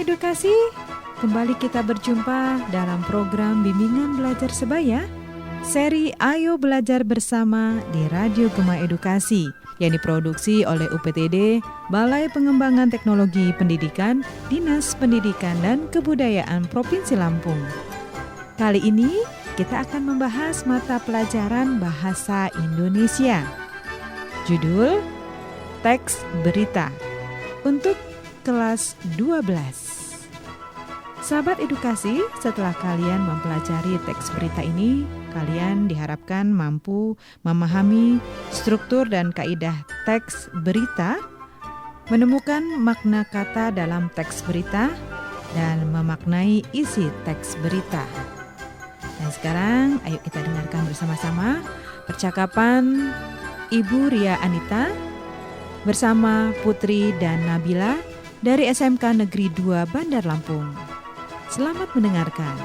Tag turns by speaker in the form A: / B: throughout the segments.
A: Edukasi, kembali kita berjumpa dalam program Bimbingan Belajar Sebaya, seri Ayo Belajar Bersama di Radio Gema Edukasi, yang diproduksi oleh UPTD, Balai Pengembangan Teknologi Pendidikan, Dinas Pendidikan dan Kebudayaan Provinsi Lampung. Kali ini kita akan membahas mata pelajaran Bahasa Indonesia. Judul Teks Berita untuk kelas 12. Sahabat edukasi, setelah kalian mempelajari teks berita ini, kalian diharapkan mampu memahami struktur dan kaidah teks berita, menemukan makna kata dalam teks berita, dan memaknai isi teks berita. Dan sekarang, ayo kita dengarkan bersama-sama percakapan Ibu Ria Anita bersama Putri dan Nabila dari SMK Negeri 2 Bandar Lampung. Selamat mendengarkan.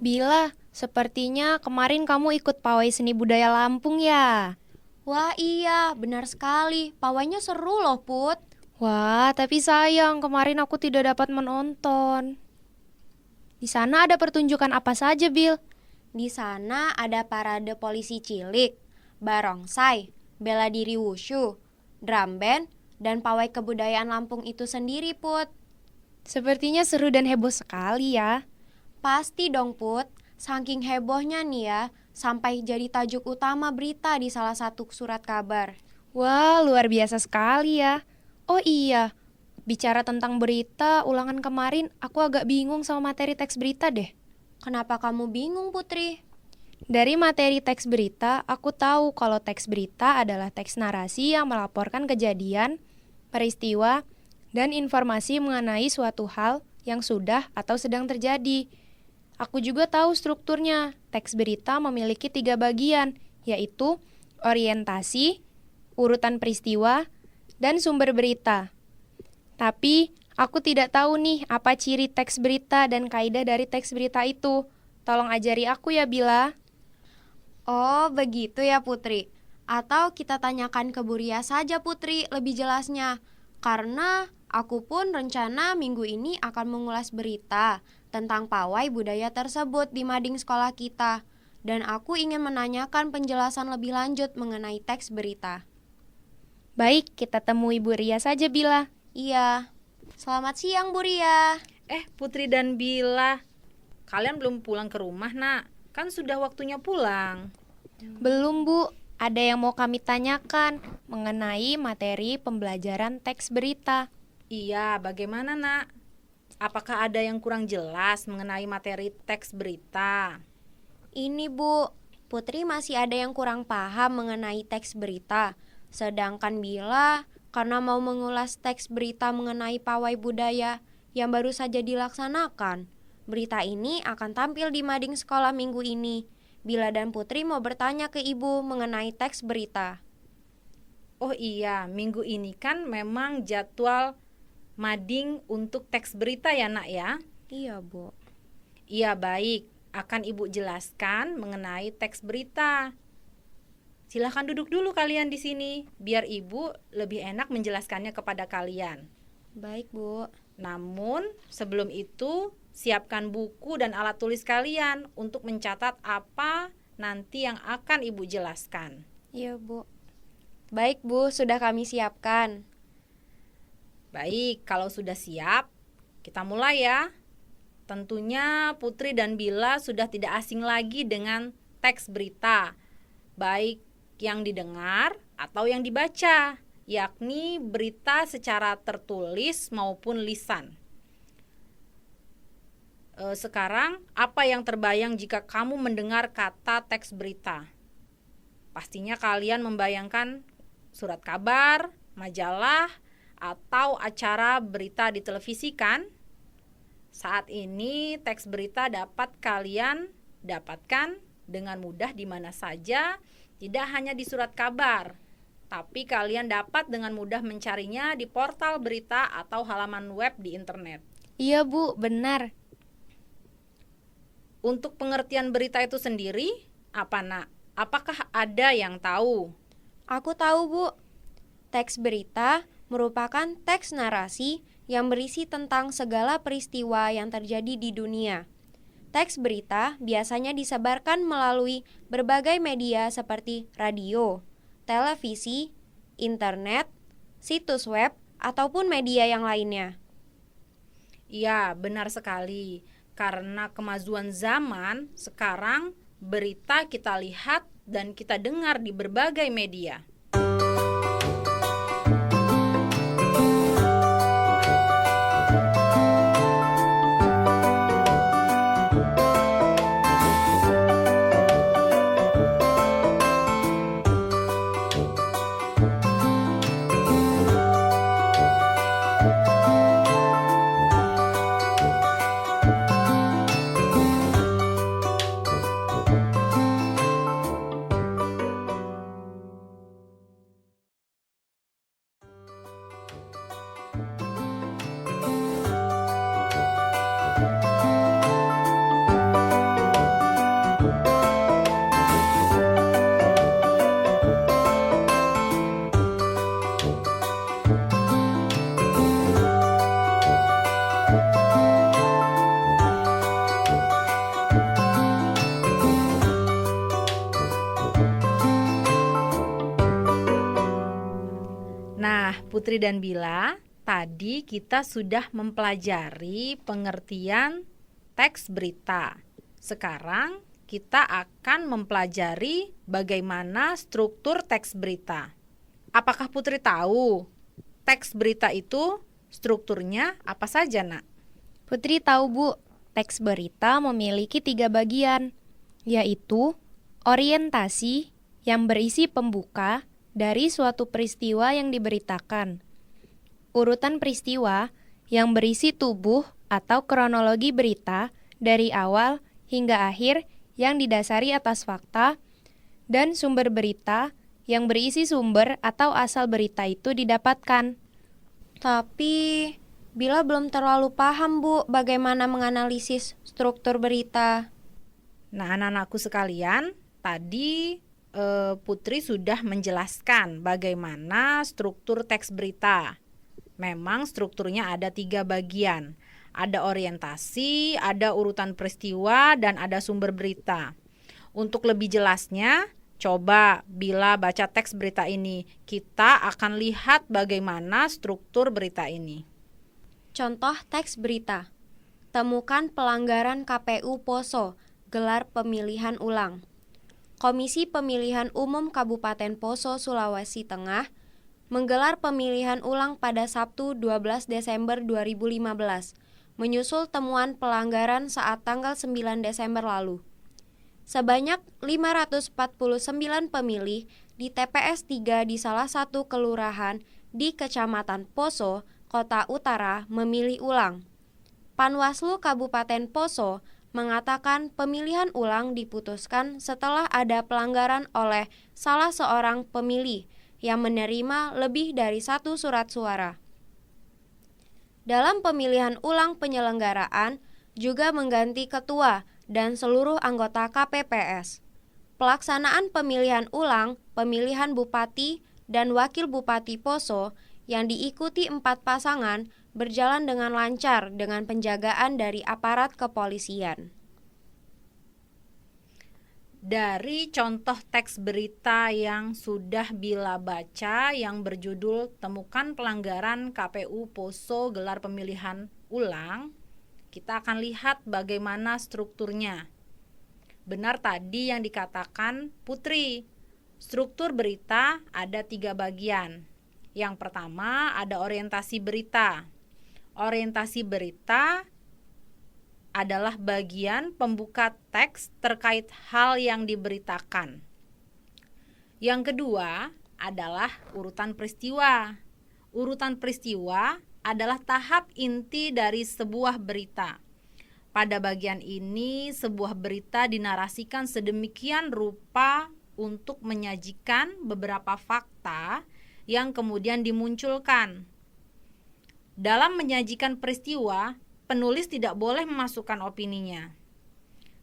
B: Bila, sepertinya kemarin kamu ikut pawai seni budaya Lampung ya?
C: Wah iya, benar sekali. Pawainya seru loh, Put.
B: Wah, tapi sayang kemarin aku tidak dapat menonton. Di sana ada pertunjukan apa saja, Bil?
C: Di sana ada parade polisi cilik, barongsai, bela diri wushu, drum band, dan pawai kebudayaan Lampung itu sendiri, Put.
B: Sepertinya seru dan heboh sekali ya.
C: Pasti dong, Put. Saking hebohnya nih ya, sampai jadi tajuk utama berita di salah satu surat kabar.
B: Wah, luar biasa sekali ya. Oh iya, bicara tentang berita, ulangan kemarin aku agak bingung sama materi teks berita deh.
C: Kenapa kamu bingung, Putri?
B: Dari materi teks berita, aku tahu kalau teks berita adalah teks narasi yang melaporkan kejadian, peristiwa, dan informasi mengenai suatu hal yang sudah atau sedang terjadi. Aku juga tahu strukturnya. Teks berita memiliki 3 bagian, yaitu orientasi, urutan peristiwa, dan sumber berita. Tapi, aku tidak tahu nih apa ciri teks berita dan kaidah dari teks berita itu. Tolong ajari aku ya, Bila.
C: Oh, begitu ya, Putri. Atau kita tanyakan ke Bu Ria saja, Putri, lebih jelasnya. Karena aku pun rencana minggu ini akan mengulas berita tentang pawai budaya tersebut di mading sekolah kita. Dan aku ingin menanyakan penjelasan lebih lanjut mengenai teks berita.
B: Baik, kita temui Bu Ria saja, Bila.
C: Iya. Selamat siang, Bu Ria.
D: Putri dan Bila, kalian belum pulang ke rumah, nak? Kan sudah waktunya pulang.
B: Belum, Bu. Ada yang mau kami tanyakan mengenai materi pembelajaran teks berita.
D: Iya, bagaimana, nak? Apakah ada yang kurang jelas mengenai materi teks berita?
C: Ini, Bu. Putri masih ada yang kurang paham mengenai teks berita. Sedangkan Bila, karena mau mengulas teks berita mengenai pawai budaya yang baru saja dilaksanakan. Berita ini akan tampil di mading sekolah minggu ini. Bila dan Putri mau bertanya ke Ibu mengenai teks berita.
D: Oh iya, minggu ini kan memang jadwal mading untuk teks berita ya, nak ya?
C: Iya, Bu.
D: Iya, baik. Akan Ibu jelaskan mengenai teks berita. Silahkan duduk dulu kalian di sini, biar Ibu lebih enak menjelaskannya kepada kalian.
C: Baik, Bu.
D: Namun, sebelum itu, siapkan buku dan alat tulis kalian untuk mencatat apa nanti yang akan Ibu jelaskan.
C: Iya, Bu. Baik, Bu, sudah kami siapkan.
D: Baik, kalau sudah siap, kita mulai ya. Tentunya Putri dan Bila sudah tidak asing lagi dengan teks berita, baik yang didengar atau yang dibaca, yakni berita secara tertulis maupun lisan. Sekarang, apa yang terbayang jika kamu mendengar kata teks berita? Pastinya kalian membayangkan surat kabar, majalah, atau acara berita di televisi kan? Saat ini teks berita dapat kalian dapatkan dengan mudah di mana saja, tidak hanya di surat kabar, tapi kalian dapat dengan mudah mencarinya di portal berita atau halaman web di internet.
B: Iya Bu, benar.
D: Untuk pengertian berita itu sendiri, apa nak? Apakah ada yang tahu?
C: Aku tahu, Bu. Teks berita merupakan teks narasi yang berisi tentang segala peristiwa yang terjadi di dunia. Teks berita biasanya disebarkan melalui berbagai media seperti radio, televisi, internet, situs web, ataupun media yang lainnya.
D: Iya, benar sekali. Karena kemajuan zaman, sekarang berita kita lihat dan kita dengar di berbagai media. Nah, Putri dan Bila, tadi kita sudah mempelajari pengertian teks berita. Sekarang kita akan mempelajari bagaimana struktur teks berita. Apakah Putri tahu teks berita itu strukturnya apa saja, Nak?
B: Putri tahu Bu, teks berita memiliki 3 bagian, yaitu orientasi yang berisi pembuka dari suatu peristiwa yang diberitakan, urutan peristiwa yang berisi tubuh atau kronologi berita dari awal hingga akhir yang didasari atas fakta, dan sumber berita yang berisi sumber atau asal berita itu didapatkan.
C: Tapi Bila belum terlalu paham, Bu, bagaimana menganalisis struktur berita.
D: Nah, anak-anakku sekalian, tadi Putri sudah menjelaskan bagaimana struktur teks berita. Memang strukturnya ada 3 bagian. Ada orientasi, ada urutan peristiwa, dan ada sumber berita. Untuk lebih jelasnya, coba Bila baca teks berita ini, kita akan lihat bagaimana struktur berita ini.
C: Contoh teks berita. Temukan pelanggaran KPU Poso, gelar pemilihan ulang. Komisi Pemilihan Umum Kabupaten Poso, Sulawesi Tengah menggelar pemilihan ulang pada Sabtu 12 Desember 2015, menyusul temuan pelanggaran saat tanggal 9 Desember lalu. Sebanyak 549 pemilih di TPS 3 di salah satu kelurahan di Kecamatan Poso, Kota Utara memilih ulang. Panwaslu Kabupaten Poso mengatakan pemilihan ulang diputuskan setelah ada pelanggaran oleh salah seorang pemilih yang menerima lebih dari 1 surat suara. Dalam pemilihan ulang penyelenggaraan juga mengganti ketua dan seluruh anggota KPPS. Pelaksanaan pemilihan ulang, pemilihan bupati dan wakil bupati Poso yang diikuti 4 pasangan berjalan dengan lancar dengan penjagaan dari aparat kepolisian.
D: Dari contoh teks berita yang sudah Bila baca yang berjudul Temukan Pelanggaran KPU Poso Gelar Pemilihan Ulang, kita akan lihat bagaimana strukturnya. Benar tadi yang dikatakan Putri, struktur berita ada 3 bagian. Yang pertama ada orientasi berita. Orientasi berita adalah bagian pembuka teks terkait hal yang diberitakan. Yang kedua adalah urutan peristiwa. Urutan peristiwa adalah tahap inti dari sebuah berita. Pada bagian ini, sebuah berita dinarasikan sedemikian rupa untuk menyajikan beberapa fakta yang kemudian dimunculkan. Dalam menyajikan peristiwa, penulis tidak boleh memasukkan opininya,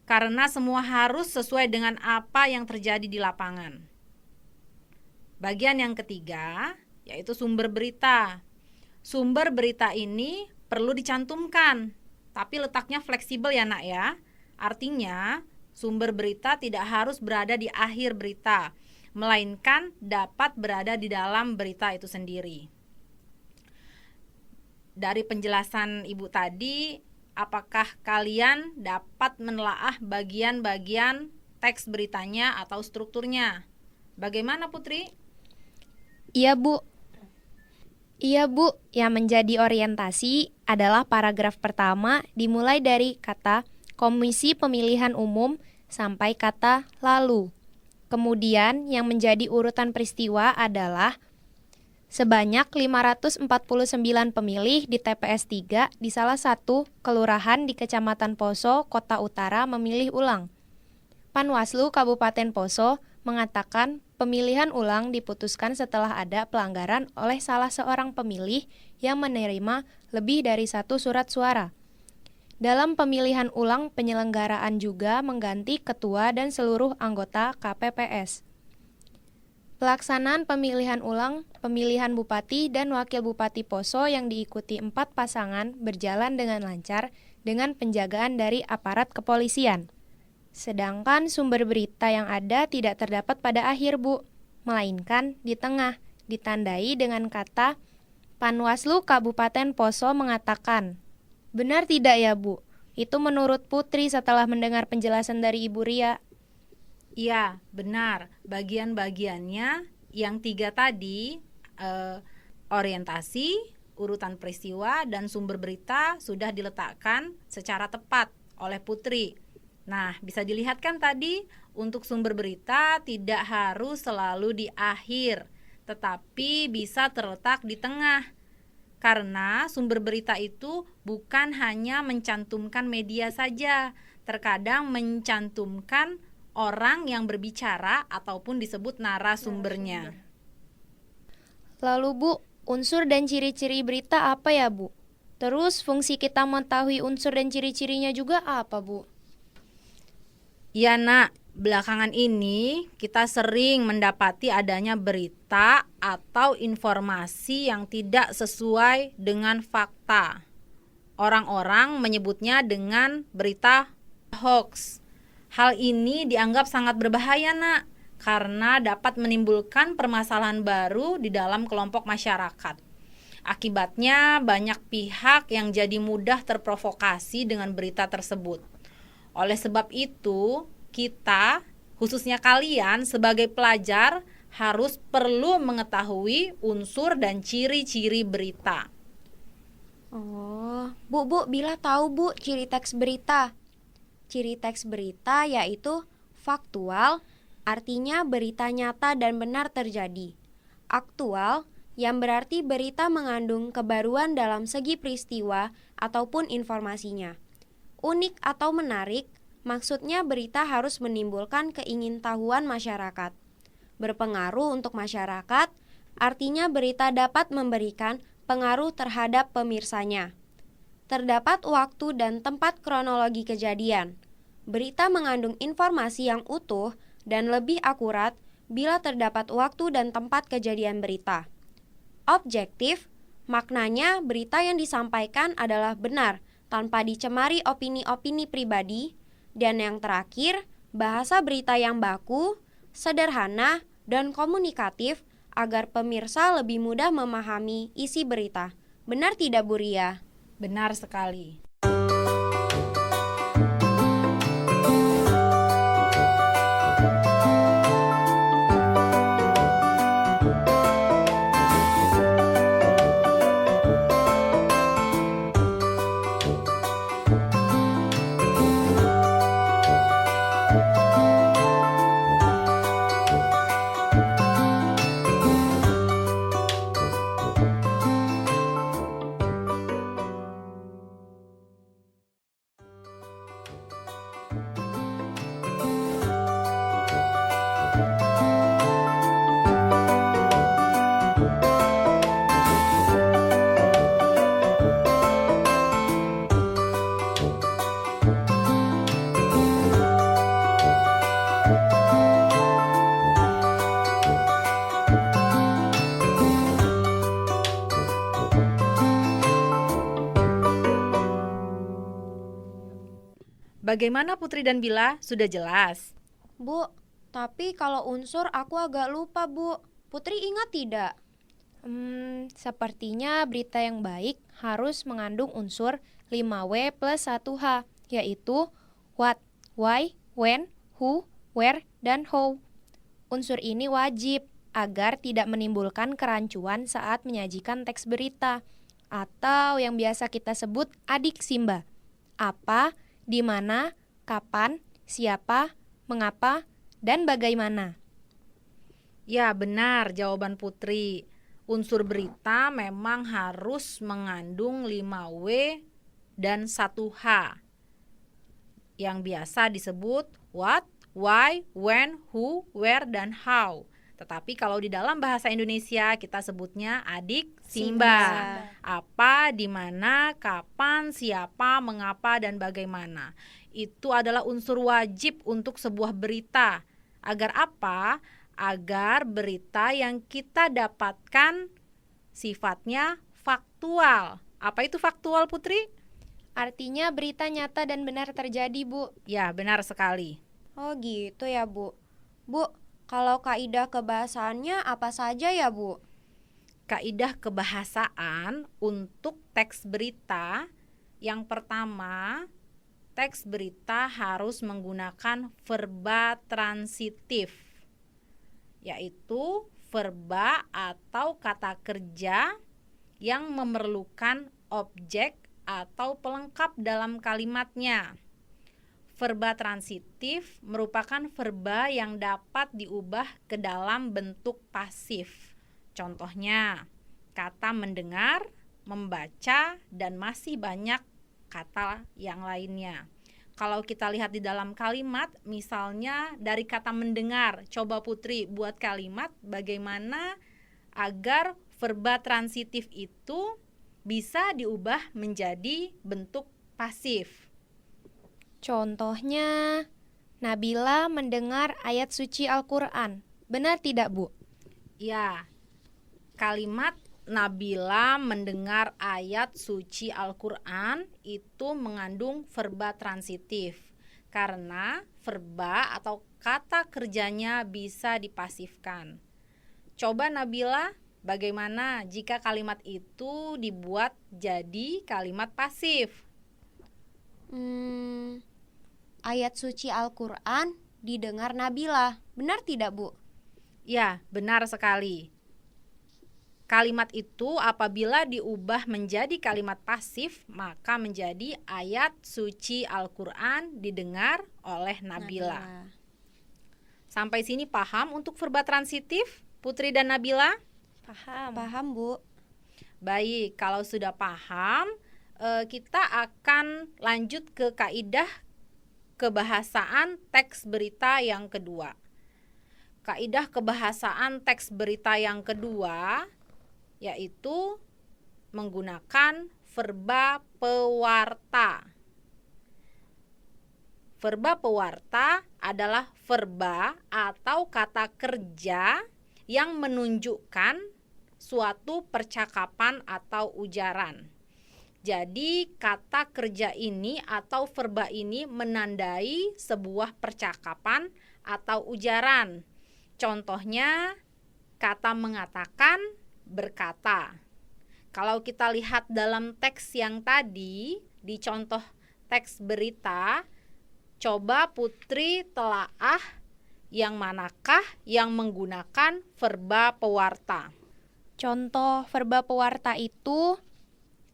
D: karena semua harus sesuai dengan apa yang terjadi di lapangan. Bagian yang ketiga, yaitu sumber berita. Sumber berita ini perlu dicantumkan, tapi letaknya fleksibel ya nak ya. Artinya sumber berita tidak harus berada di akhir berita, melainkan dapat berada di dalam berita itu sendiri. Dari penjelasan Ibu tadi, apakah kalian dapat menelaah bagian-bagian teks beritanya atau strukturnya? Bagaimana Putri?
B: Iya Bu. Yang menjadi orientasi adalah paragraf pertama dimulai dari kata Komisi Pemilihan Umum sampai kata lalu. Kemudian yang menjadi urutan peristiwa adalah sebanyak 549 pemilih di TPS 3 di salah satu kelurahan di Kecamatan Poso, Kota Utara memilih ulang. Panwaslu Kabupaten Poso mengatakan pemilihan ulang diputuskan setelah ada pelanggaran oleh salah seorang pemilih yang menerima lebih dari satu surat suara. Dalam pemilihan ulang, penyelenggaraan juga mengganti ketua dan seluruh anggota KPPS. Pelaksanaan pemilihan ulang, pemilihan Bupati dan Wakil Bupati Poso yang diikuti 4 pasangan berjalan dengan lancar dengan penjagaan dari aparat kepolisian. Sedangkan sumber berita yang ada tidak terdapat pada akhir, Bu, melainkan di tengah, ditandai dengan kata Panwaslu Kabupaten Poso mengatakan. Benar tidak ya, Bu? Itu menurut Putri setelah mendengar penjelasan dari Ibu Ria.
D: Iya, benar. Bagian-bagiannya yang 3 tadi, orientasi, urutan peristiwa, dan sumber berita sudah diletakkan secara tepat oleh Putri. Nah, bisa dilihat kan tadi untuk sumber berita tidak harus selalu di akhir, tetapi bisa terletak di tengah. Karena sumber berita itu bukan hanya mencantumkan media saja, terkadang mencantumkan orang yang berbicara ataupun disebut narasumbernya.
B: Lalu Bu, unsur dan ciri-ciri berita apa ya Bu? Terus fungsi kita mengetahui unsur dan ciri-cirinya juga apa Bu?
D: Ya nak, belakangan ini kita sering mendapati adanya berita atau informasi yang tidak sesuai dengan fakta. Orang-orang menyebutnya dengan berita hoax. Hal ini dianggap sangat berbahaya nak, karena dapat menimbulkan permasalahan baru di dalam kelompok masyarakat. Akibatnya banyak pihak yang jadi mudah terprovokasi dengan berita tersebut. Oleh sebab itu, kita, khususnya kalian sebagai pelajar, harus perlu mengetahui unsur dan ciri-ciri berita.
C: Oh, Bu, Bila tahu Bu ciri teks berita. Ciri teks berita yaitu faktual, artinya berita nyata dan benar terjadi. Aktual, yang berarti berita mengandung kebaruan dalam segi peristiwa ataupun informasinya. Unik atau menarik, maksudnya berita harus menimbulkan keingintahuan masyarakat. Berpengaruh untuk masyarakat, artinya berita dapat memberikan pengaruh terhadap pemirsanya. Terdapat waktu dan tempat kronologi kejadian. Berita mengandung informasi yang utuh dan lebih akurat bila terdapat waktu dan tempat kejadian berita. Objektif, maknanya berita yang disampaikan adalah benar tanpa dicemari opini-opini pribadi. Dan yang terakhir, bahasa berita yang baku, sederhana, dan komunikatif agar pemirsa lebih mudah memahami isi berita. Benar tidak Bu Ria?
D: Benar sekali. Bagaimana Putri dan Bila? Sudah jelas?
C: Bu, tapi kalau unsur aku agak lupa, Bu. Putri ingat tidak?
B: Sepertinya berita yang baik harus mengandung unsur 5W plus 1H, yaitu what, why, when, who, where, dan how. Unsur ini wajib agar tidak menimbulkan kerancuan saat menyajikan teks berita, atau yang biasa kita sebut adiksimba. Apa, di mana, kapan, siapa, mengapa, dan bagaimana.
D: Ya, benar jawaban Putri. Unsur berita memang harus mengandung 5W dan 1H yang biasa disebut what, why, when, who, where, dan how. Tetapi kalau di dalam bahasa Indonesia kita sebutnya adiksimba. Apa, di mana, kapan, siapa, mengapa, dan bagaimana. Itu adalah unsur wajib untuk sebuah berita. Agar apa? Agar berita yang kita dapatkan sifatnya faktual. Apa itu faktual, Putri?
B: Artinya berita nyata dan benar terjadi, Bu.
D: Ya, benar sekali.
C: Oh gitu ya, Bu. Bu, kalau kaidah kebahasaannya apa saja ya, Bu?
D: Kaidah kebahasaan untuk teks berita, yang pertama, teks berita harus menggunakan verba transitif, yaitu verba atau kata kerja yang memerlukan objek atau pelengkap dalam kalimatnya. Verba transitif merupakan verba yang dapat diubah ke dalam bentuk pasif. Contohnya, kata mendengar, membaca, dan masih banyak kata yang lainnya. Kalau kita lihat di dalam kalimat, misalnya dari kata mendengar, coba Putri buat kalimat bagaimana agar verba transitif itu bisa diubah menjadi bentuk pasif.
B: Contohnya, Nabila mendengar ayat suci Al-Quran. Benar tidak, Bu?
D: Ya, kalimat Nabila mendengar ayat suci Al-Quran itu mengandung verba transitif karena verba atau kata kerjanya bisa dipasifkan. Coba Nabila, bagaimana jika kalimat itu dibuat jadi kalimat pasif?
C: Ayat suci Al-Quran didengar Nabila. Benar tidak, Bu?
D: Ya, benar sekali. Kalimat itu apabila diubah menjadi kalimat pasif, maka menjadi ayat suci Al-Quran didengar oleh Nabila. Sampai sini paham untuk verba transitif, Putri dan Nabila?
C: Paham, Bu.
D: Baik, kalau sudah paham, kita akan lanjut ke kaidah kebahasaan teks berita yang kedua. Kaidah kebahasaan teks berita yang kedua yaitu menggunakan verba pewarta. Verba pewarta adalah verba atau kata kerja yang menunjukkan suatu percakapan atau ujaran. Jadi kata kerja ini atau verba ini menandai sebuah percakapan atau ujaran. Contohnya kata mengatakan, berkata. Kalau kita lihat dalam teks yang tadi, di contoh teks berita, coba Putri telaah yang manakah yang menggunakan verba pewarta.
B: Contoh verba pewarta itu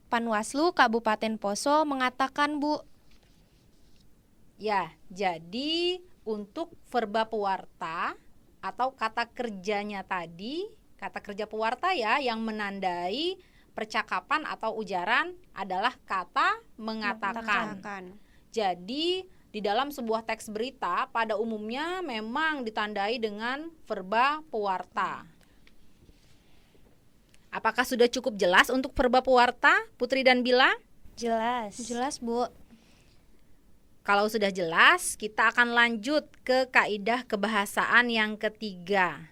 B: Panwaslu Kabupaten Poso mengatakan, Bu.
D: Ya, jadi untuk verba pewarta atau kata kerjanya tadi, kata kerja pewarta ya yang menandai percakapan atau ujaran adalah kata mengatakan. Jadi di dalam sebuah teks berita pada umumnya memang ditandai dengan verba pewarta. Apakah sudah cukup jelas untuk verba pewarta, Putri dan Bila?
B: Jelas.
C: Jelas, Bu.
D: Kalau sudah jelas, kita akan lanjut ke kaidah kebahasaan yang ketiga.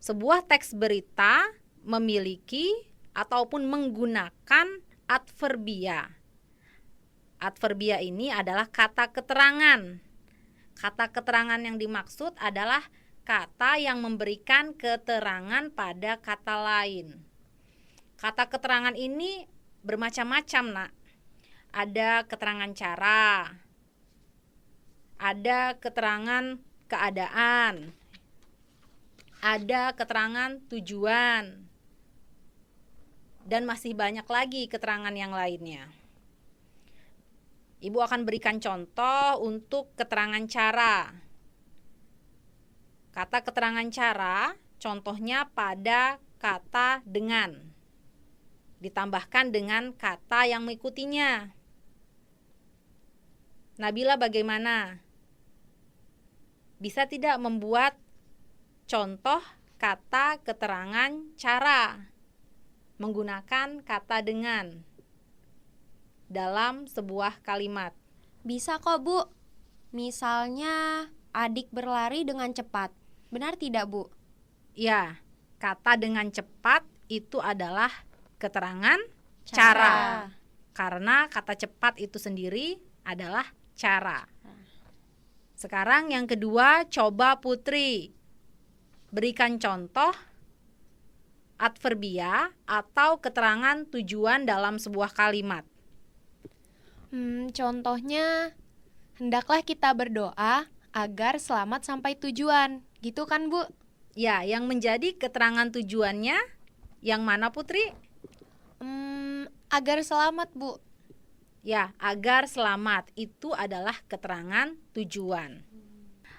D: Sebuah teks berita memiliki ataupun menggunakan adverbia. Adverbia ini adalah kata keterangan. Kata keterangan yang dimaksud adalah kata yang memberikan keterangan pada kata lain. Kata keterangan ini bermacam-macam, Nak. Ada keterangan cara, ada keterangan keadaan, ada keterangan tujuan, dan masih banyak lagi keterangan yang lainnya. Ibu akan berikan contoh untuk keterangan cara. Kata keterangan cara, contohnya pada kata dengan, ditambahkan dengan kata yang mengikutinya. Nabila bagaimana? Bisa tidak membuat contoh kata keterangan cara menggunakan kata dengan dalam sebuah kalimat?
C: Bisa kok, Bu. Misalnya, adik berlari dengan cepat. Benar tidak, Bu?
D: Ya, kata dengan cepat itu adalah keterangan cara. Karena kata cepat itu sendiri adalah cara. Sekarang yang kedua, coba Putri berikan contoh adverbia atau keterangan tujuan dalam sebuah kalimat.
B: Contohnya, hendaklah kita berdoa agar selamat sampai tujuan. Gitu kan, Bu?
D: Ya, yang menjadi keterangan tujuannya yang mana, Putri?
B: Agar selamat, Bu.
D: Ya, agar selamat itu adalah keterangan tujuan.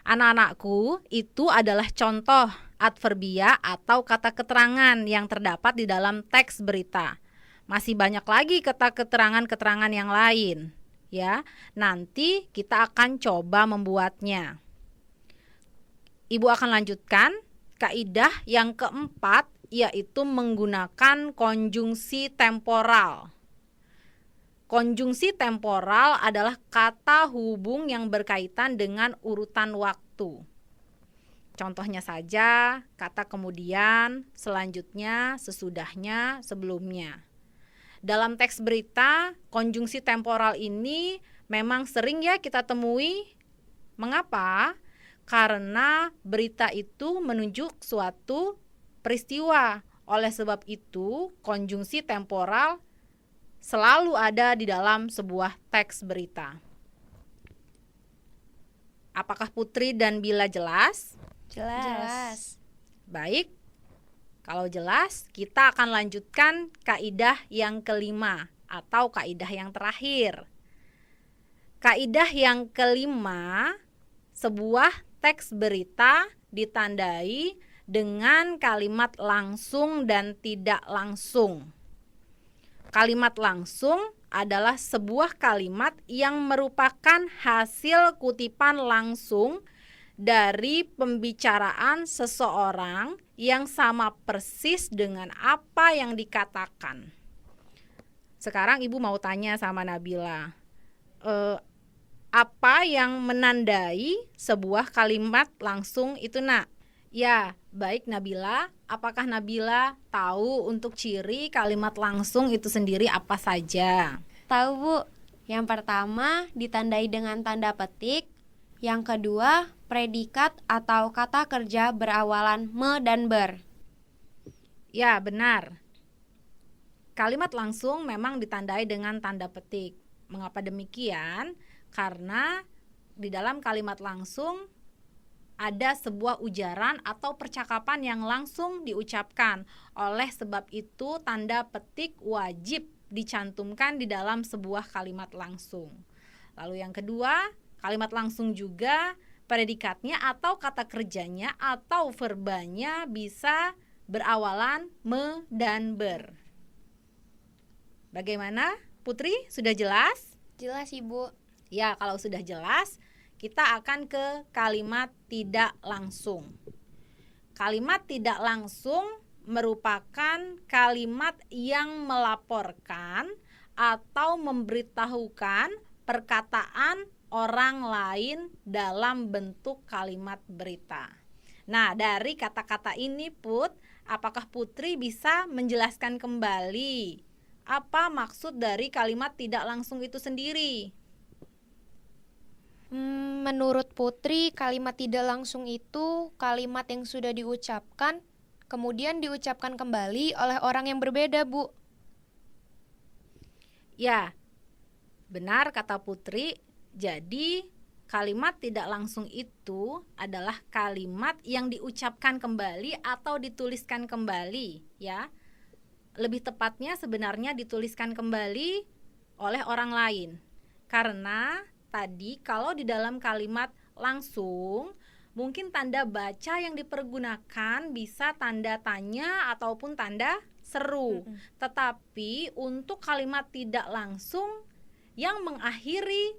D: Anak-anakku, itu adalah contoh adverbia atau kata keterangan yang terdapat di dalam teks berita. Masih banyak lagi kata keterangan-keterangan yang lain, ya. Nanti kita akan coba membuatnya. Ibu akan lanjutkan kaidah yang keempat, yaitu menggunakan konjungsi temporal. Konjungsi temporal adalah kata hubung yang berkaitan dengan urutan waktu. Contohnya saja, kata kemudian, selanjutnya, sesudahnya, sebelumnya. Dalam teks berita, konjungsi temporal ini memang sering ya kita temui. Mengapa? Karena berita itu menunjuk suatu peristiwa. Oleh sebab itu, konjungsi temporal selalu ada di dalam sebuah teks berita. Apakah Putri dan Bila jelas?
B: Jelas.
D: Baik. Kalau jelas, kita akan lanjutkan kaidah yang kelima atau kaidah yang terakhir. Kaidah yang kelima, sebuah teks berita ditandai dengan kalimat langsung dan tidak langsung. Kalimat langsung adalah sebuah kalimat yang merupakan hasil kutipan langsung dari pembicaraan seseorang yang sama persis dengan apa yang dikatakan. Sekarang Ibu mau tanya sama Nabila, apa yang menandai sebuah kalimat langsung itu, Nak? Ya, baik Nabila. Apakah Nabila tahu untuk ciri kalimat langsung itu sendiri apa saja?
C: Tahu, Bu. Yang pertama ditandai dengan tanda petik. Yang kedua, predikat atau kata kerja berawalan me dan ber.
D: Ya, benar. Kalimat langsung memang ditandai dengan tanda petik. Mengapa demikian? Karena di dalam kalimat langsung ada sebuah ujaran atau percakapan yang langsung diucapkan. Oleh sebab itu, tanda petik wajib dicantumkan di dalam sebuah kalimat langsung. Lalu yang kedua, kalimat langsung juga predikatnya atau kata kerjanya atau verbanya bisa berawalan me dan ber. Bagaimana, Putri? Sudah jelas?
B: Jelas, Ibu.
D: Ya, kalau sudah jelas, kita akan ke kalimat tidak langsung. Kalimat tidak langsung merupakan kalimat yang melaporkan atau memberitahukan perkataan orang lain dalam bentuk kalimat berita. Nah, dari kata-kata ini, Put, apakah Putri bisa menjelaskan kembali apa maksud dari kalimat tidak langsung itu sendiri?
B: Menurut Putri, kalimat tidak langsung itu kalimat yang sudah diucapkan, kemudian diucapkan kembali oleh orang yang berbeda, Bu.
D: Ya, benar kata Putri. Jadi, kalimat tidak langsung itu adalah kalimat yang diucapkan kembali atau dituliskan kembali, ya. Lebih tepatnya sebenarnya dituliskan kembali oleh orang lain. Karena tadi kalau di dalam kalimat langsung, mungkin tanda baca yang dipergunakan bisa tanda tanya ataupun tanda seru. Tetapi untuk kalimat tidak langsung yang mengakhiri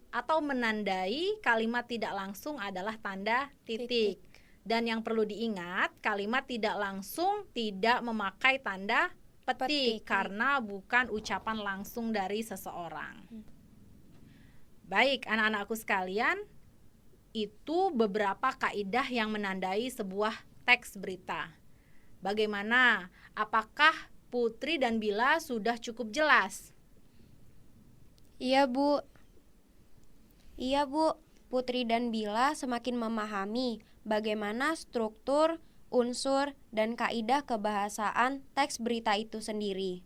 D: atau menandai kalimat tidak langsung adalah tanda titik. Dan yang perlu diingat, kalimat tidak langsung tidak memakai tanda petik karena bukan ucapan langsung dari seseorang. Baik, anak-anakku sekalian, itu beberapa kaidah yang menandai sebuah teks berita. Bagaimana? Apakah Putri dan Bila sudah cukup jelas?
B: Iya, Bu.
C: Iya, Bu. Putri dan Bila semakin memahami bagaimana struktur, unsur, dan kaidah kebahasaan teks berita itu sendiri.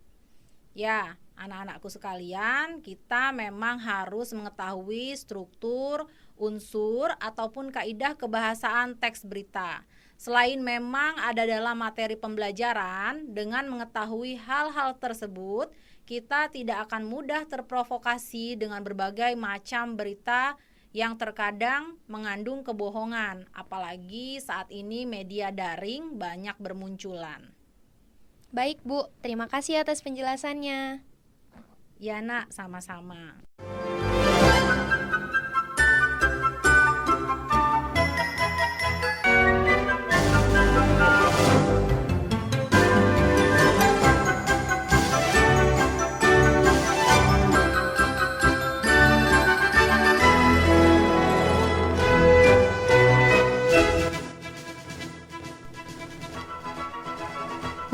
D: Ya, anak-anakku sekalian, kita memang harus mengetahui struktur, unsur, ataupun kaidah kebahasaan teks berita. Selain memang ada dalam materi pembelajaran, dengan mengetahui hal-hal tersebut, kita tidak akan mudah terprovokasi dengan berbagai macam berita yang terkadang mengandung kebohongan, apalagi saat ini media daring banyak bermunculan.
B: Baik, Bu. Terima kasih atas penjelasannya.
D: Ya, Nak, sama-sama.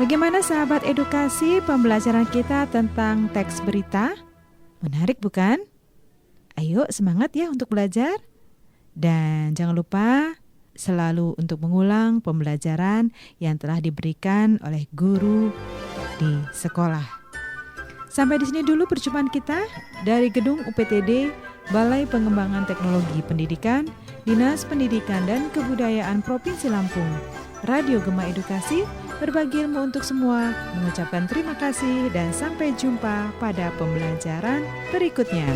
A: Bagaimana sahabat edukasi pembelajaran kita tentang teks berita? Menarik bukan? Ayo semangat ya untuk belajar. Dan jangan lupa selalu untuk mengulang pembelajaran yang telah diberikan oleh guru di sekolah. Sampai di sini dulu perjumpaan kita dari gedung UPTD Balai Pengembangan Teknologi Pendidikan, Dinas Pendidikan dan Kebudayaan Provinsi Lampung. Radio Gema Edukasi berbagi ilmu untuk semua, mengucapkan terima kasih dan sampai jumpa pada pembelajaran berikutnya.